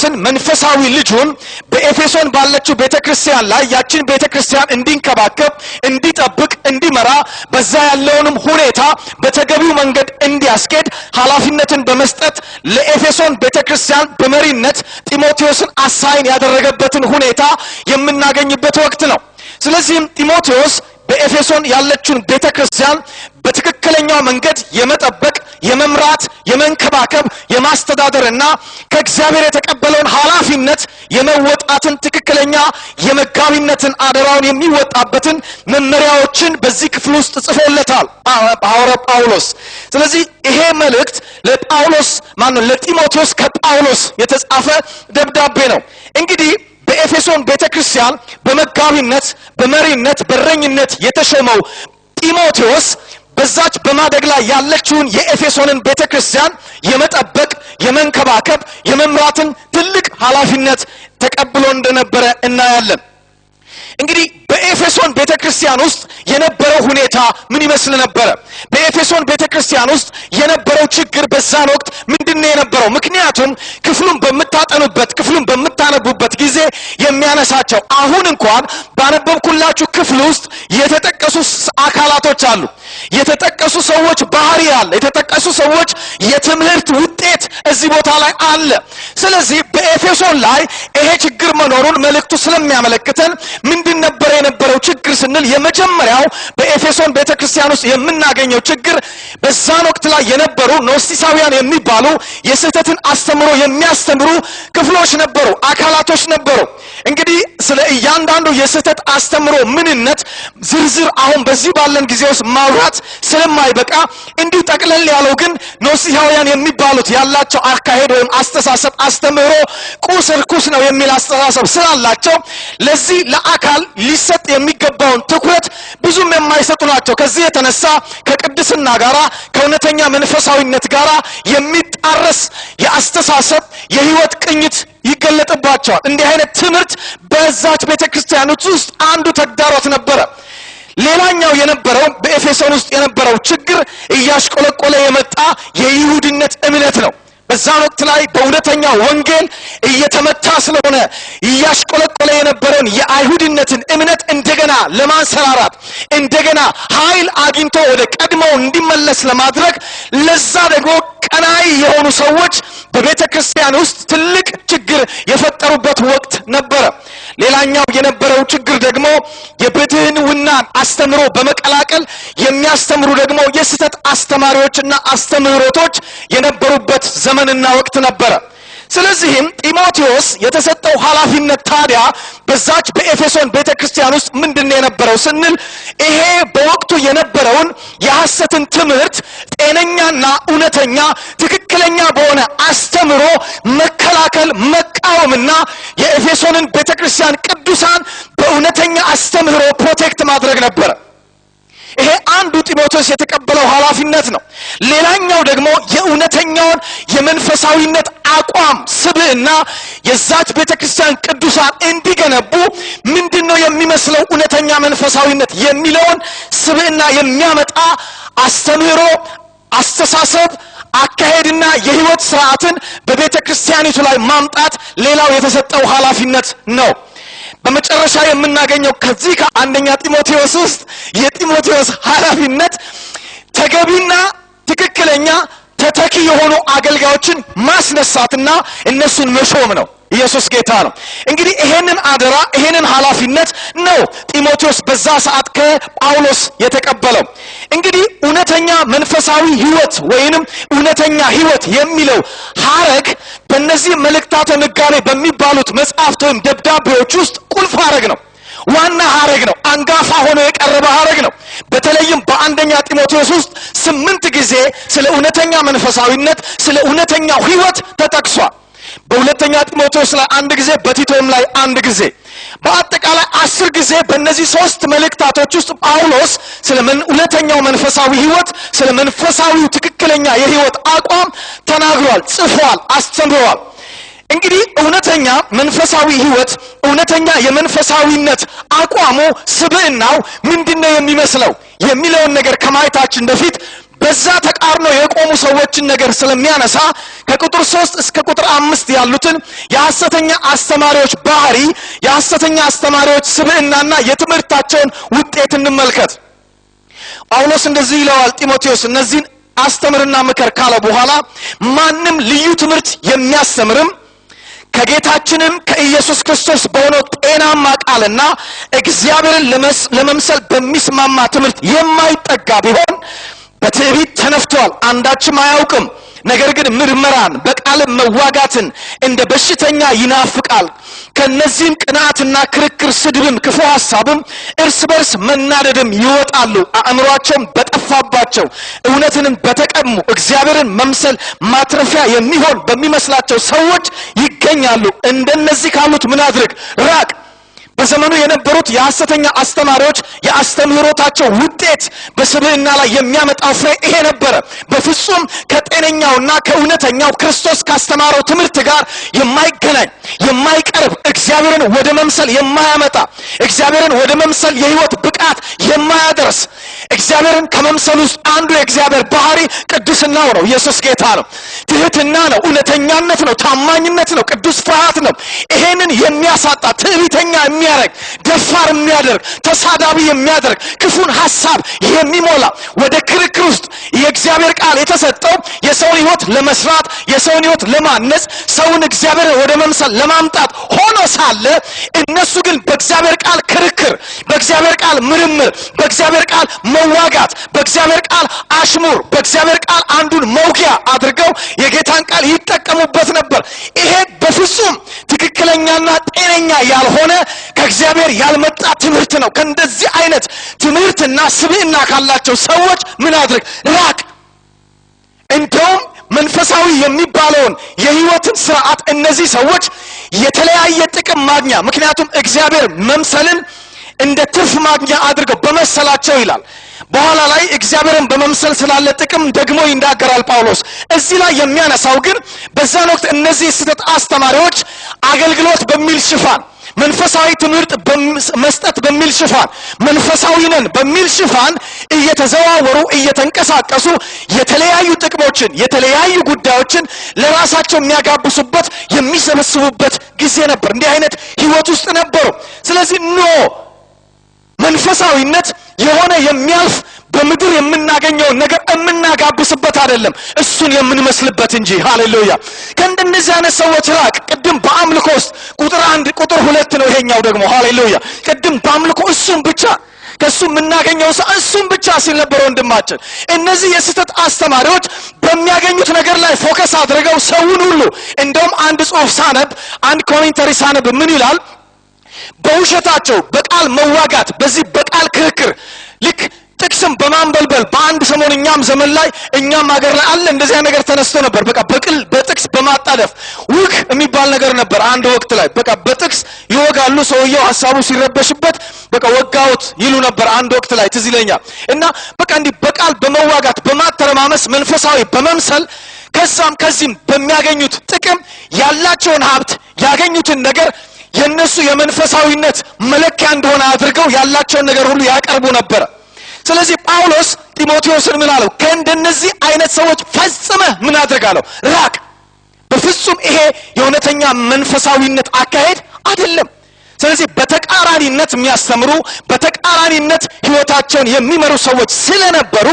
ጢሞቴዎስን መንፈሳዊ ልጁን በኤፌሶን ባለችው ቤተክርስቲያን ላይ ያችን ቤተክርስቲያን እንዲንከባከብ እንዲጠብቅ እንዲመራ በዛ ያለውንም ሁኔታ በተገቢው መንገድ እንዲያስኬድ ኃላፊነትን በመስጠት ለኤፌሶን ቤተክርስቲያን በመሪነት ጢሞቴዎስን አሳይን ያደረገበትን ሁኔታ የምናገኝበት ወቅት ነው ስለዚህ ጢሞቴዎስ በኤፌሶን ያለችውን ቤተክርስቲያን በትክክለኛው መንገድ የመጠበቅ የመምራት የመንከባከብ የማስተዳደርና ከእግዚአብሔር የተቀበለውን ኃላፊነት የመወጣትን ትክክለኛ የመጋቢነትን አደራውን የሚወጣበትን መመሪያዎችን በዚህ ክፍል ውስጥ ጽፎለታል ሐዋርያው ጳውሎስ ስለዚህ ይሄ መልእክት ለጢሞቴዎስ ከጳውሎስ የተጻፈ ደብዳቤ ነው እንግዲህ በኤፌሶን ቤተክርስቲያን በመጋቢነት በመሪነት በረኝነት የተሾመው ጢሞቴዎስ በዛች በማደግ ላይ ያለችውን የኤፌሶንን ቤተክርስቲያን የመጠበቅ የመንከባከብ የመምራትን ትልቅ ኃላፊነት ተቀብሎ እንደነበረ እናያለን እንግዲህ በኤፌሶን ቤተክርስቲያን ውስጥ የነበረው ሁኔታ ምን ይመስል ነበር በኤፌሶን ቤተክርስቲያን ውስጥ የነበረው ችግር በዛን ወቅት ምንድነው የነበረው ምክንያቱም ክፍሉን በመታነቡበት ጊዜ የሚያነሳቸው አሁን እንኳን ባነበብኩላችሁ ክፍል ውስጥ የተጠቀሱ አካላቶች አሉ የተጠቀሱ ሰዎች ባህሪ አለ የተጠቀሱ ሰዎች የትምህርት ውጤት እዚህ ቦታ ላይ አለ ስለዚህ በኤፌሶን ላይ ይሄ ችግር መኖሩን መልእክቱ ስለሚያመለክተን ምንድን ነበር የነበረው ችግር ስንል የመጀመሪያው በኤፌሶን ቤተክርስቲያን ውስጥ የምናገኘው ችግር በዛን ወቅት ላይ የነበሩ ኖስቲሳውያን የሚባሉ የስህተትን አስተምሮ የሚያስተምሩ ክፍሎች ነበሩ አካላቶች ነበሩ እንግዲህ ስለ እያንዳንዱ የስህተት አስተምሮ ምንነት ዝርዝር አሁን በዚህ ባለን ጊዜ ውስጥ ማውራት ስለማይበቃ እንዲሁ ጠቅለል ያለው ግን ኖስቲሳውያን የሚባሉት ያላቸው አካሄድ ወይም አስተሳሰብ አስተምሮ ቁስ ነው የሚል አስተሳሰብ ስላላቸው ለዚህ ለአካል ሊሰጥ የሚገባውን ትኩረት ብዙም የማይሰጡ ናቸው ከዚህ የተነሳ ከቅድስና ጋራ ከእውነተኛ መንፈሳዊነት ጋራ የሚጣረስ የአስተሳሰብ የህይወት ቅኝት ይገለጥባቸዋል እንዲህ አይነት ትምህርት በዛች ቤተክርስቲያኖች ውስጥ አንዱ ተግዳሮት ነበረ ሌላኛው የነበረው በኤፌሶን ውስጥ የነበረው ችግር እያሽቆለቆለ የመጣ የይሁድነት እምነት ነው በዛን ወቅት ላይ በእውነተኛ ወንጌል እየተመታ ስለሆነ እያሽቆለቆለ የነበረውን የአይሁድነትን እምነት እንደገና ለማንሰራራት እንደገና ኃይል አግኝቶ ወደ ቀድሞው እንዲመለስ ለማድረግ ለዛ ደግሞ ቀናይ የሆኑ ሰዎች በቤተክርስቲያን ውስጥ ትልቅ ችግር የፈጠሩበት ወቅት ነበረ ሌላኛው የነበረው ችግር ደግሞ የብድህንውና አስተምሮ በመቀላቀል የሚያስተምሩ ደግሞ የስህተት አስተማሪዎችና አስተምህሮቶች የነበሩበት ዘመንና ወቅት ነበረ ስለዚህም ጢሞቴዎስ የተሰጠው ኃላፊነት ታዲያ በዛች በኤፌሶን ቤተክርስቲያን ውስጥ ምንድነው የነበረው ስንል ይሄ በወቅቱ የነበረውን የሐሰትን ትምህርት ጤነኛና እውነተኛ ትክክለኛ በሆነ አስተምሮ መከላከል መቃወምና የኤፌሶንን ቤተክርስቲያን ቅዱሳን በእውነተኛ አስተምህሮ ፕሮቴክት ማድረግ ነበር ይሄ አንዱ ጢሞቴዎስ የተቀበለው ኃላፊነት ነው ሌላኛው ደግሞ የእውነተኛውን የመንፈሳዊነት አቋም ስብዕና የዛች ቤተክርስቲያን ቅዱሳን እንዲገነቡ ምንድነው የሚመስለው እውነተኛ መንፈሳዊነት የሚለውን ስብዕና የሚያመጣ አስተምህሮ አስተሳሰብ አካሄድና የህይወት ስርዓትን በቤተክርስቲያኒቱ ላይ ማምጣት ሌላው የተሰጠው ኃላፊነት ነው በመጨረሻ የምናገኘው ከዚህ ከአንደኛ ጢሞቴዎስ ውስጥ የጢሞቴዎስ ኃላፊነት ተገቢና ትክክለኛ ተተኪ የሆኑ አገልጋዮችን ማስነሳትና እነሱን መሾም ነው ኢየሱስ ጌታ ነው እንግዲህ ይሄንን አደራ ይሄንን ኃላፊነት ነው ጢሞቴዎስ በዛ ሰዓት ከጳውሎስ የተቀበለው እንግዲህ እውነተኛ መንፈሳዊ ህይወት ወይንም እውነተኛ ህይወት የሚለው ሐረግ በእነዚህ መልእክታተ ንጋቤ በሚባሉት መጽሐፍት ወይም ደብዳቤዎች ውስጥ ቁልፍ ሐረግ ነው ዋና ሐረግ ነው አንጋፋ ሆኖ የቀረበ ሐረግ ነው በተለይም በአንደኛ ጢሞቴዎስ ውስጥ 8 ጊዜ ስለ እውነተኛ መንፈሳዊነት ስለ እውነተኛው ህይወት ተጠቅሷል በሁለተኛ ጢሞቴዎስ ላይ አንድ ጊዜ በቲቶም ላይ አንድ ጊዜ በአጠቃላይ 10 ጊዜ በእነዚህ 3 መልእክታቶች ውስጥ ጳውሎስ ስለ እውነተኛው መንፈሳዊ ህይወት ስለ መንፈሳዊው ትክክለኛ የህይወት አቋም ተናግሯል ጽፏል አስተምሯል እንግዲህ እውነተኛ መንፈሳዊ ህይወት እውነተኛ የመንፈሳዊነት አቋሙ ስብዕናው ምንድነው የሚመስለው የሚለውን ነገር ከማየታችን በፊት በዛ ተቃርኖ የቆሙ ሰዎችን ነገር ስለሚያነሳ ከቁጥር 3 እስከ ቁጥር 5 ያሉትን የሐሰተኛ አስተማሪዎች ባህሪ፣ የሐሰተኛ አስተማሪዎች ስብዕናና የትምህርታቸውን ውጤት እንመልከት። ጳውሎስ እንደዚህ ይለዋል ጢሞቴዎስ እነዚህን አስተምርና ምከር ካለ በኋላ ማንም ልዩ ትምህርት የሚያስተምርም ከጌታችንም ከኢየሱስ ክርስቶስ በሆነው ጤናማ ቃልና እግዚአብሔርን ለመምሰል በሚስማማ ትምህርት የማይጠጋ ቢሆን በትዕቢት ተነፍቷል፣ አንዳችም አያውቅም። ነገር ግን ምርመራን በቃል መዋጋትን እንደ በሽተኛ ይናፍቃል። ከነዚህም ቅናትና ክርክር፣ ስድብም፣ ክፉ ሐሳብም፣ እርስ በርስ መናደድም ይወጣሉ። አእምሮአቸውም በጠፋባቸው እውነትንም በተቀሙ እግዚአብሔርን መምሰል ማትረፊያ የሚሆን በሚመስላቸው ሰዎች ይገኛሉ። እንደነዚህ ካሉት ምን አድርግ? ራቅ። በዘመኑ የነበሩት የሐሰተኛ አስተማሪዎች የአስተምህሮታቸው ውጤት በስብዕና ላይ የሚያመጣው ፍሬ ይሄ ነበረ። በፍጹም ከጤነኛውና ከእውነተኛው ክርስቶስ ካስተማረው ትምህርት ጋር የማይገናኝ የማይቀርብ፣ እግዚአብሔርን ወደ መምሰል የማያመጣ፣ እግዚአብሔርን ወደ መምሰል የህይወት ብቃት የማያደርስ። እግዚአብሔርን ከመምሰል ውስጥ አንዱ የእግዚአብሔር ባህሪ ቅድስናው ነው። ኢየሱስ ጌታ ነው። ትህትና ነው። እውነተኛነት ነው። ታማኝነት ነው። ቅዱስ ፍርሃት ነው። ይሄንን የሚያሳጣ ትዕቢተኛ የሚያደርግ፣ ደፋር የሚያደርግ፣ ተሳዳቢ የሚያደርግ፣ ክፉን ሐሳብ የሚሞላ፣ ወደ ክርክር ውስጥ የእግዚአብሔር ቃል የተሰጠው የሰውን ህይወት ለመስራት፣ የሰውን ህይወት ለማነጽ፣ ሰውን እግዚአብሔርን ወደ መምሰል ለማምጣት ሆኖ ሳለ እነሱ ግን በእግዚአብሔር ቃል ክርክር፣ በእግዚአብሔር ቃል ምርምር፣ በእግዚአብሔር ቃል መዋጋት፣ በእግዚአብሔር ቃል አሽሙር፣ በእግዚአብሔር ቃል አንዱን መውጊያ አድርገው የጌታን ቃል ይጠቀሙበት ነበር። ይሄ በፍጹም ትክክለኛና ጤነኛ ያልሆነ ከእግዚአብሔር ያልመጣ ትምህርት ነው። ከእንደዚህ አይነት ትምህርትና ስብዕና ካላቸው ሰዎች ምን አድርግ? ራቅ። እንደውም መንፈሳዊ የሚባለውን የህይወትን ስርዓት እነዚህ ሰዎች የተለያየ ጥቅም ማግኛ፣ ምክንያቱም እግዚአብሔር መምሰልን እንደ ትርፍ ማግኛ አድርገው በመሰላቸው ይላል። በኋላ ላይ እግዚአብሔርን በመምሰል ስላለ ጥቅም ደግሞ ይናገራል ጳውሎስ። እዚህ ላይ የሚያነሳው ግን በዛን ወቅት እነዚህ የስህተት አስተማሪዎች አገልግሎት በሚል ሽፋን፣ መንፈሳዊ ትምህርት መስጠት በሚል ሽፋን፣ መንፈሳዊ ነን በሚል ሽፋን እየተዘዋወሩ እየተንቀሳቀሱ የተለያዩ ጥቅሞችን፣ የተለያዩ ጉዳዮችን ለራሳቸው የሚያጋብሱበት የሚሰበስቡበት ጊዜ ነበር። እንዲህ አይነት ህይወት ውስጥ ነበሩ። ስለዚህ መንፈሳዊነት የሆነ የሚያልፍ በምድር የምናገኘውን ነገር የምናጋብስበት አይደለም፣ እሱን የምንመስልበት እንጂ። ሃሌሉያ! ከእንደነዚህ አይነት ሰዎች ራቅ። ቅድም በአምልኮ ውስጥ ቁጥር 1 ቁጥር 2 ነው ይሄኛው ደግሞ። ሃሌሉያ! ቅድም በአምልኮ እሱን ብቻ ከሱ የምናገኘው እሱን ብቻ ሲል ነበር ወንድማችን። እነዚህ የስህተት አስተማሪዎች በሚያገኙት ነገር ላይ ፎከስ አድርገው ሰውን ሁሉ፣ እንደውም አንድ ጽሑፍ ሳነብ፣ አንድ ኮሜንተሪ ሳነብ ምን ይላል? በውሸታቸው በቃል መዋጋት፣ በዚህ በቃል ክርክር ልክ ጥቅስም በማንበልበል በአንድ ሰሞን እኛም ዘመን ላይ እኛም ሀገር ላይ አለ እንደዚህ ነገር ተነስቶ ነበር። በቃ በጥቅስ በማጣደፍ ውግ የሚባል ነገር ነበር አንድ ወቅት ላይ። በቃ በጥቅስ ይወጋሉ። ሰውየው ሐሳቡ ሲረበሽበት በቃ ወጋውት ይሉ ነበር አንድ ወቅት ላይ ትዝ ይለኛል። እና በቃ እንዲህ በቃል በመዋጋት በማተረማመስ መንፈሳዊ በመምሰል ከዚህም በሚያገኙት ጥቅም ያላቸውን ሀብት ያገኙትን ነገር የነሱ የመንፈሳዊነት መለኪያ እንደሆነ አድርገው ያላቸውን ነገር ሁሉ ያቀርቡ ነበር። ስለዚህ ጳውሎስ ጢሞቴዎስን ምን አለው? ከእንደነዚህ አይነት ሰዎች ፈጽመህ ምን አድርጋለሁ? ራቅ። በፍጹም ይሄ የእውነተኛ መንፈሳዊነት አካሄድ አይደለም። ስለዚህ በተቃራኒነት የሚያስተምሩ፣ በተቃራኒነት ህይወታቸውን የሚመሩ ሰዎች ስለነበሩ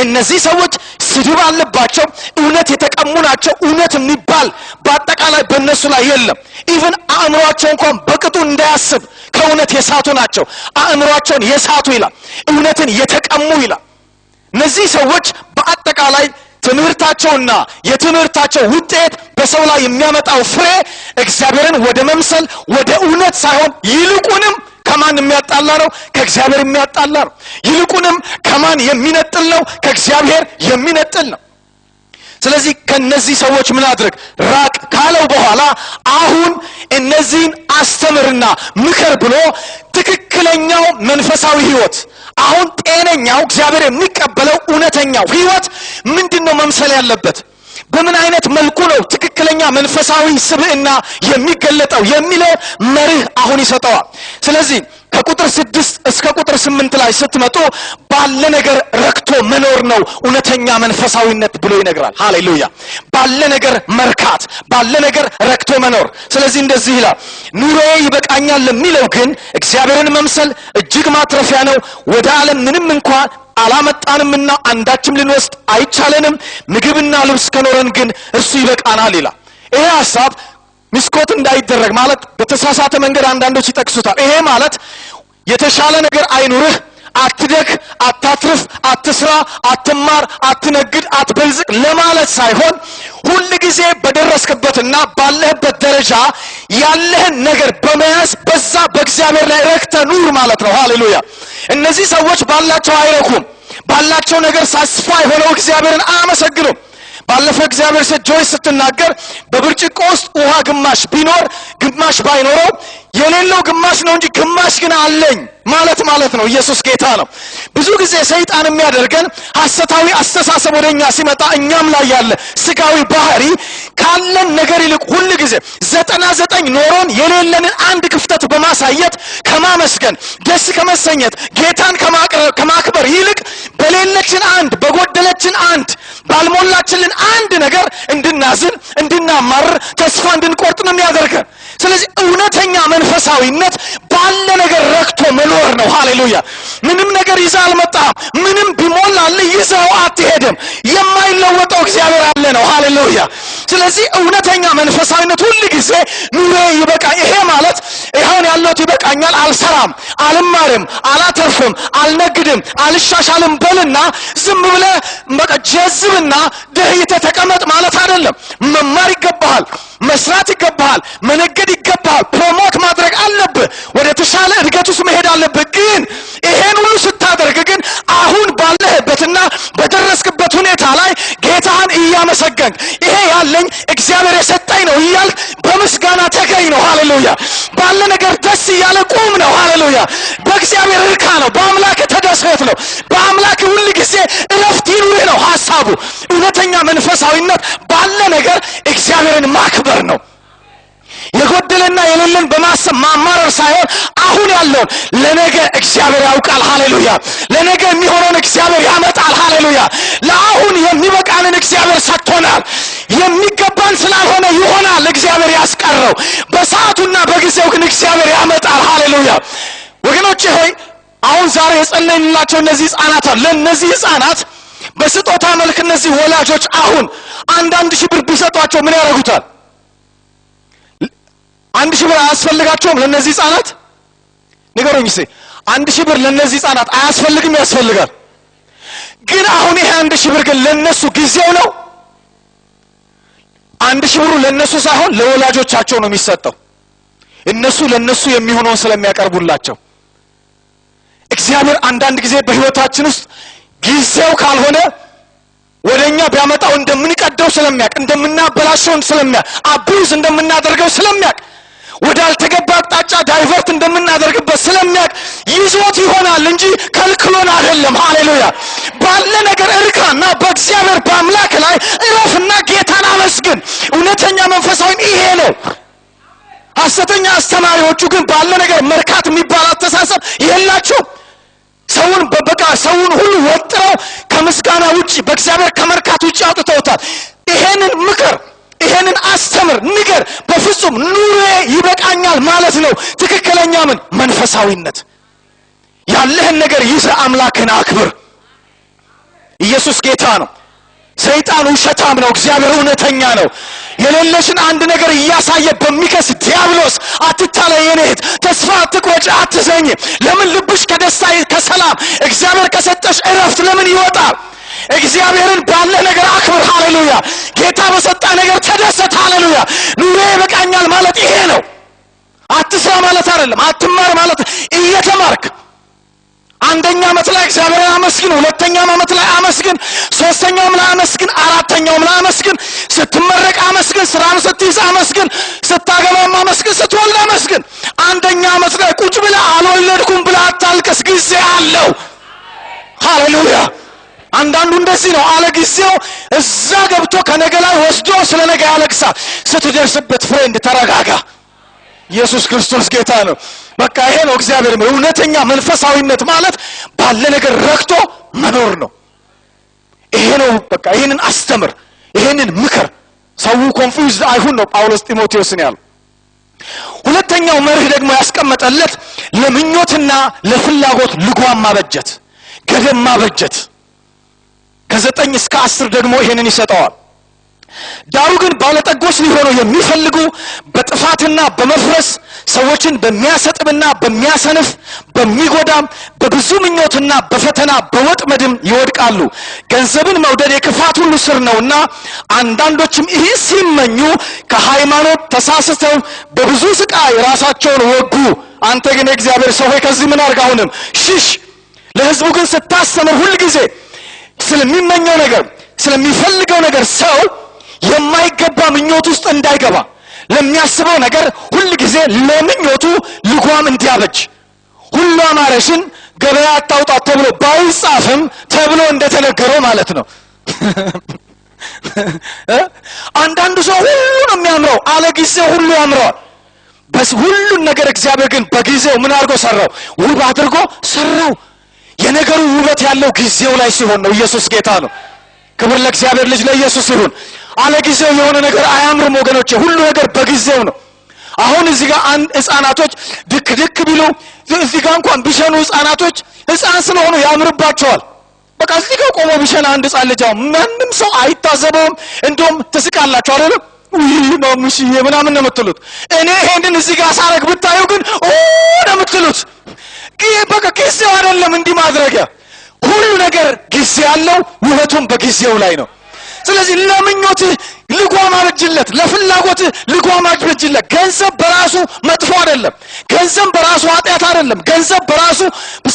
እነዚህ ሰዎች ስድብ አለባቸው፣ እውነት የተቀሙ ናቸው። እውነት የሚባል በአጠቃላይ በእነሱ ላይ የለም። ኢቭን አእምሯቸው እንኳን በቅጡ እንዳያስብ ከእውነት የሳቱ ናቸው። አእምሯቸውን የሳቱ ይላል፣ እውነትን የተቀሙ ይላል። እነዚህ ሰዎች በአጠቃላይ ትምህርታቸውና የትምህርታቸው ውጤት በሰው ላይ የሚያመጣው ፍሬ እግዚአብሔርን ወደ መምሰል ወደ እውነት ሳይሆን ይልቁንም ከማን የሚያጣላ ነው? ከእግዚአብሔር የሚያጣላ ነው። ይልቁንም ከማን የሚነጥል ነው? ከእግዚአብሔር የሚነጥል ነው። ስለዚህ ከነዚህ ሰዎች ምን አድርግ? ራቅ ካለው በኋላ አሁን እነዚህን አስተምርና ምከር ብሎ ትክክለኛው መንፈሳዊ ህይወት፣ አሁን ጤነኛው እግዚአብሔር የሚቀበለው እውነተኛው ህይወት ምንድነው መምሰል ያለበት? በምን አይነት መልኩ ነው ትክክለኛ መንፈሳዊ ስብዕና የሚገለጠው የሚለው መርህ አሁን ይሰጠዋል። ስለዚህ ከቁጥር 6 እስከ ቁጥር 8 ላይ ስትመጡ ባለ ነገር ረክቶ መኖር ነው እውነተኛ መንፈሳዊነት ብሎ ይነግራል። ሃሌሉያ! ባለ ነገር መርካት፣ ባለ ነገር ረክቶ መኖር። ስለዚህ እንደዚህ ይላል፣ ኑሮዬ ይበቃኛል ለሚለው ግን እግዚአብሔርን መምሰል እጅግ ማትረፊያ ነው። ወደ ዓለም ምንም እንኳን አላመጣንምና አንዳችም ልንወስድ አይቻለንም። ምግብና ልብስ ከኖረን ግን እርሱ ይበቃናል ይላል። ይሄ ሐሳብ ምስኮት እንዳይደረግ ማለት በተሳሳተ መንገድ አንዳንዶች ይጠቅሱታል። ይሄ ማለት የተሻለ ነገር አይኑርህ፣ አትደግ፣ አታትርፍ፣ አትስራ፣ አትማር፣ አትነግድ፣ አትበልጽግ ለማለት ሳይሆን ሁሉ ጊዜ በደረስክበትና ባለህበት ደረጃ ያለህን ነገር በመያዝ በዛ በእግዚአብሔር ላይ ረክተህ ኑር ማለት ነው። ሃሌሉያ! እነዚህ ሰዎች ባላቸው አይረኩም። ባላቸው ነገር ሳስፋይ ሆነው እግዚአብሔርን አያመሰግኑም። ባለፈው እግዚአብሔር ጆይስ ስትናገር በብርጭቆ ውስጥ ውሃ ግማሽ ቢኖር ግማሽ ባይኖረው የሌለው ግማሽ ነው እንጂ ግማሽ ግን አለኝ ማለት ነው። ኢየሱስ ጌታ ነው። ብዙ ጊዜ ሰይጣን የሚያደርገን ሐሰታዊ አስተሳሰብ ወደኛ ሲመጣ እኛም ላይ ያለ ስጋዊ ባህሪ ካለን ነገር ይልቅ ሁሉ ጊዜ 99 ኖሮን የሌለንን አንድ ክፍተት በማሳየት ከማመስገን ደስ ከመሰኘት ጌታን ከማክበር ይልቅ በሌለችን አንድ በጎደለችን አንድ ባልሞላችልን አንድ ነገር እንድናዝን፣ እንድናማርር፣ ተስፋ እንድንቆርጥ ነው የሚያደርገን። ስለዚህ እውነተኛ መንፈሳዊነት ባለ ነገር ረክቶ መኖር ነው። ሃሌሉያ! ምንም ነገር ይዘህ አልመጣም። ምንም ቢሞላልህ ይዘው አትሄድም። የማይለወጠው እግዚአብሔር አለ ነው። ሃሌሉያ! ስለዚህ እውነተኛ መንፈሳዊነት ሁሉ ጊዜ ኑሬ ይበቃ። ይሄ ማለት ይሄን ያለውት ይበቃኛል፣ አልሰራም፣ አልማርም፣ አላተርፍም፣ አልነግድም፣ አልሻሻልም በልና ዝም ብለህ በቃ ጀዝብና ደህይተህ ተቀመጥ ማለት አይደለም። መማር ይገባሃል፣ መስራት ይገባሃል፣ መነገድ ይገባሃል፣ ፕሮሞት ማድረግ አለብህ፣ ወደ ተሻለ እድገት ውስጥ መሄድ አለብህ። ግን ይሄን ሁሉ ስታደርግ ግን አሁን ባለህበትና በደረስክበት ሁኔታ ላይ ጌታን እያመሰገንክ ይሄ ያለኝ እግዚአብሔር የሰጠኝ ነው እያልክ በምስጋና ተገኝ ነው። ሃሌሉያ! ባለ ነገር ደስ እያለ ቁም ነው። ሃሌሉያ! በእግዚአብሔር እርካ ነው። በአምላክ ተደሰት ነው። በአምላክ ሁሉ ጊዜ እረፍት ይኑርህ ነው ሐሳቡ። እውነተኛ መንፈሳዊነት ባለ ነገር እግዚአብሔርን ማክበር ነው። የጎደለና የሌለን በማሰብ ማማረር ሳይሆን አሁን ያለውን ለነገ እግዚአብሔር ያውቃል። ሃሌሉያ! ለነገ የሚሆነውን እግዚአብሔር ያመጣል። ሃሌሉያ! ለአሁን የሚበቃንን እግዚአብሔር ሰጥቶናል። የሚገባን ስላልሆነ ይሆናል እግዚአብሔር ያስቀረው። በሰዓቱና በጊዜው ግን እግዚአብሔር ያመጣል። ሃሌሉያ! ወገኖቼ ሆይ አሁን ዛሬ የጸለይንላቸው እነዚህ ሕፃናት አሉ። ለእነዚህ ሕፃናት በስጦታ መልክ እነዚህ ወላጆች አሁን 1,000 ብር ቢሰጧቸው ምን ያደርጉታል? 1,000 ብር አያስፈልጋቸውም? ለነዚህ ሕፃናት ንገሩኝ እስኪ። 1,000 ብር ለነዚህ ሕፃናት አያስፈልግም? ያስፈልጋል። ግን አሁን ይሄ 1,000 ብር ግን ለነሱ ጊዜው ነው። 1,000 ብሩ ለነሱ ሳይሆን ለወላጆቻቸው ነው የሚሰጠው። እነሱ ለነሱ የሚሆነውን ስለሚያቀርቡላቸው። እግዚአብሔር አንዳንድ ጊዜ በህይወታችን ውስጥ ጊዜው ካልሆነ ወደኛ ቢያመጣው እንደምንቀደው ስለሚያቅ፣ እንደምናበላሸው ስለሚያቅ፣ አቡዝ እንደምናደርገው ስለሚያቅ፣ ወደ አልተገባ አቅጣጫ ዳይቨርት እንደምናደርግበት ስለሚያቅ ይዞት ይሆናል እንጂ ከልክሎን አይደለም። ሃሌሉያ! ባለ ነገር እርካና በእግዚአብሔር በአምላክ ላይ እረፍና ጌታን አመስግን። እውነተኛ መንፈሳዊን ይሄ ነው። ሐሰተኛ አስተማሪዎቹ ግን ባለ ነገር መርካት የሚባል አስተሳሰብ የላቸው። ሰውን ሁሉ ወጥረው ከምስጋና ውጪ በእግዚአብሔር ከመርካት ውጪ አውጥተውታል። ይሄንን ምክር፣ ይሄንን አስተምር፣ ንገር። በፍጹም ኑሬ ይበቃኛል ማለት ነው ትክክለኛ መንፈሳዊነት። ያለህን ነገር ይዘህ አምላክን አክብር። ኢየሱስ ጌታ ነው። ሰይጣን ውሸታም ነው፣ እግዚአብሔር እውነተኛ ነው። የሌለሽን አንድ ነገር እያሳየ በሚከስ ዲያብሎስ አትታለይ የኔ እህት፣ ተስፋ አትቁረጭ፣ አትዘኝ። ለምን ልብሽ ከደስታ ከሰላም እግዚአብሔር ከሰጠሽ እረፍት ለምን ይወጣል? እግዚአብሔርን ባለ ነገር አክብር። ሃሌሉያ! ጌታ በሰጣ ነገር ተደሰት። ሃሌሉያ! ኑሬ ይበቃኛል ማለት ይሄ ነው። አትስራ ማለት አይደለም። አትማር ማለት እየተማርክ አንደኛ ዓመት ላይ እግዚአብሔርን አመስግን፣ ሁለተኛው ዓመት ላይ አመስግን፣ ሶስተኛው ላይ አመስግን፣ አራተኛው ላይ አመስግን፣ ስትመረቅ አመስግን፣ ስራም ስትይዝ አመስግን፣ ስታገባም አመስግን፣ ስትወልድ አመስግን። አንደኛ ዓመት ላይ ቁጭ ብለህ አልወለድኩም ብለህ አታልቅስ፣ ጊዜ አለው። ሃሌሉያ! አንዳንዱ እንደዚህ ነው፣ አለ ጊዜው እዛ ገብቶ ከነገ ላይ ወስዶ ስለ ነገ ያለቅሳል። ስትደርስበት ፍሬንድ ተረጋጋ። ኢየሱስ ክርስቶስ ጌታ ነው። በቃ ይሄ ነው እግዚአብሔር እውነተኛ መንፈሳዊነት ማለት ባለ ነገር ረክቶ መኖር ነው። ይሄ ነው በቃ ይሄንን አስተምር፣ ይሄንን ምክር፣ ሰው ኮንፊውዝድ አይሁን ነው ጳውሎስ ጢሞቴዎስን ያለው። ሁለተኛው መርህ ደግሞ ያስቀመጠለት ለምኞትና ለፍላጎት ልጓም ማበጀት፣ ገደብ ማበጀት። ከ9 እስከ 10 ደግሞ ይሄንን ይሰጠዋል። ዳሩ ግን ባለጠጎች ሊሆኑ የሚፈልጉ በጥፋትና በመፍረስ ሰዎችን በሚያሰጥምና በሚያሰንፍ በሚጎዳም በብዙ ምኞትና በፈተና በወጥመድም ይወድቃሉ። ገንዘብን መውደድ የክፋት ሁሉ ስር ነውና አንዳንዶችም ይህ ሲመኙ ከሃይማኖት ተሳስተው በብዙ ስቃይ ራሳቸውን ወጉ። አንተ ግን የእግዚአብሔር ሰው ሆይ ከዚህ ምን አድርግ? አሁንም ሽሽ። ለሕዝቡ ግን ስታስተምር ሁል ጊዜ ስለሚመኘው ነገር ስለሚፈልገው ነገር ሰው የማይገባ ምኞት ውስጥ እንዳይገባ ለሚያስበው ነገር ሁሉ ጊዜ ለምኞቱ ልጓም እንዲያበጅ ሁሉ አማረሽን ገበያ አታውጣ ተብሎ ባይጻፍም ተብሎ እንደተነገረው ማለት ነው። አንዳንዱ ሰው ሁሉ ነው የሚያምረው፣ አለ ጊዜው ሁሉ ያምረዋል። በስ ሁሉን ነገር እግዚአብሔር ግን በጊዜው ምን አድርጎ ሰራው? ውብ አድርጎ ሰራው። የነገሩ ውበት ያለው ጊዜው ላይ ሲሆን ነው። ኢየሱስ ጌታ ነው። ክብር ለእግዚአብሔር ልጅ ለኢየሱስ ይሁን። አለ ጊዜው የሆነ ነገር አያምርም ወገኖቼ። ሁሉ ነገር በጊዜው ነው። አሁን እዚህ ጋር አንድ ህፃናቶች ድክ ቢሉ እዚህ ጋር እንኳን ቢሸኑ ህፃናቶች ህፃን ስለሆኑ ያምርባቸዋል። በቃ እዚህ ጋር ቆሞ ቢሸና አንድ ህፃን ልጅ ማንም ሰው አይታዘበውም። እንደውም ትስቃላችሁ አይደል? ውይ ማሙሽዬ ምናምን ነው የምትሉት። እኔ ይሄንን እዚህ ጋር ሳረግ ብታዩ ግን ነው የምትሉት። በቃ ጊዜው አይደለም እንዲህ ማድረጊያ። ሁሉ ነገር ጊዜ ያለው ውበቱም በጊዜው ላይ ነው። ስለዚህ ለምኞትህ ልጓም አበጅለት፣ ለፍላጎትህ ልጓም አበጅለት። ገንዘብ በራሱ መጥፎ አይደለም። ገንዘብ በራሱ ኃጢአት አይደለም። ገንዘብ በራሱ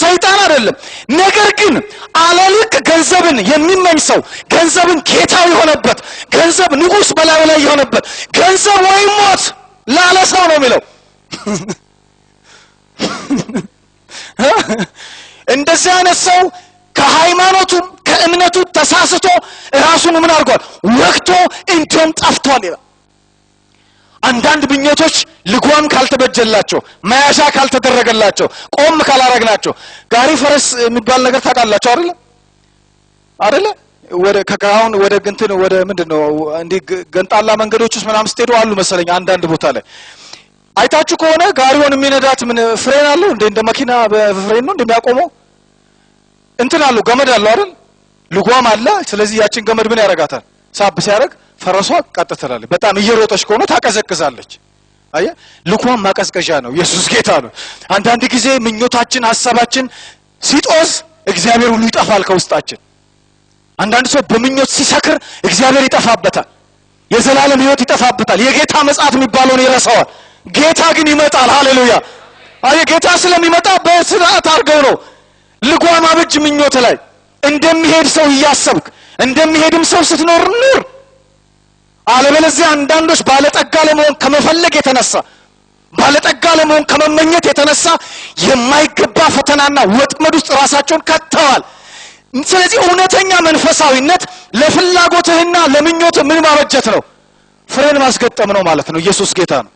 ሰይጣን አይደለም። ነገር ግን አለልክ ገንዘብን የሚመኝ ሰው ገንዘብን ጌታው የሆነበት ገንዘብ ንጉሥ በላዩ ላይ የሆነበት ገንዘብ ወይም ሞት ላለ ሰው ነው የሚለው። እንደዚህ አይነት ሰው ከሃይማኖቱም ከእምነቱ ተሳስቶ ራሱን ምን አድርጓል? ወክቶ እንቶም ጠፍቷል ይላል። አንዳንድ ምኞቶች ልጓም ካልተበጀላቸው፣ መያዣ ካልተደረገላቸው፣ ቆም ካላረግናቸው ጋሪ ፈረስ የሚባል ነገር ታውቃላችሁ አይደለ? ወደ ከካሁን ወደ ግንትን ወደ ምንድነው እንዴ ገንጣላ መንገዶች ውስጥ ምናምን ስትሄዱ አሉ መሰለኝ አንዳንድ ቦታ ላይ አይታችሁ ከሆነ ጋሪውን የሚነዳት ምን ፍሬን አለው እንደ መኪና በፍሬን ነው እንደሚያቆመው እንትን አለው ገመድ አለው አይደል? ልጓም አለ። ስለዚህ ያችን ገመድ ምን ያረጋታል? ሳብ ሲያረግ ፈረሷ ቀጥ ትላለች። በጣም እየሮጠች ከሆነ ታቀዘቅዛለች። አየ ልጓም ማቀዝቀዣ ነው። ኢየሱስ ጌታ ነው። አንዳንድ ጊዜ ምኞታችን ሐሳባችን ሲጦዝ እግዚአብሔር ሁሉ ይጠፋል ከውስጣችን። አንዳንድ ሰው በምኞት ሲሰክር እግዚአብሔር ይጠፋበታል። የዘላለም ሕይወት ይጠፋበታል። የጌታ መጽሐፍ የሚባለውን ይረሳዋል። ጌታ ግን ይመጣል። ሃሌሉያ! አየ ጌታ ስለሚመጣ በስርዓት አድርገው ነው ልጓም አበጅ። ምኞት ላይ እንደሚሄድ ሰው እያሰብክ እንደሚሄድም ሰው ስትኖር ኑር። አለበለዚያ አንዳንዶች ባለጠጋ ለመሆን ከመፈለግ የተነሳ ባለጠጋ ለመሆን ከመመኘት የተነሳ የማይገባ ፈተናና ወጥመድ ውስጥ ራሳቸውን ከተዋል። ስለዚህ እውነተኛ መንፈሳዊነት ለፍላጎትህና ለምኞትህ ምን ማበጀት ነው? ፍሬን ማስገጠም ነው ማለት ነው። ኢየሱስ ጌታ ነው።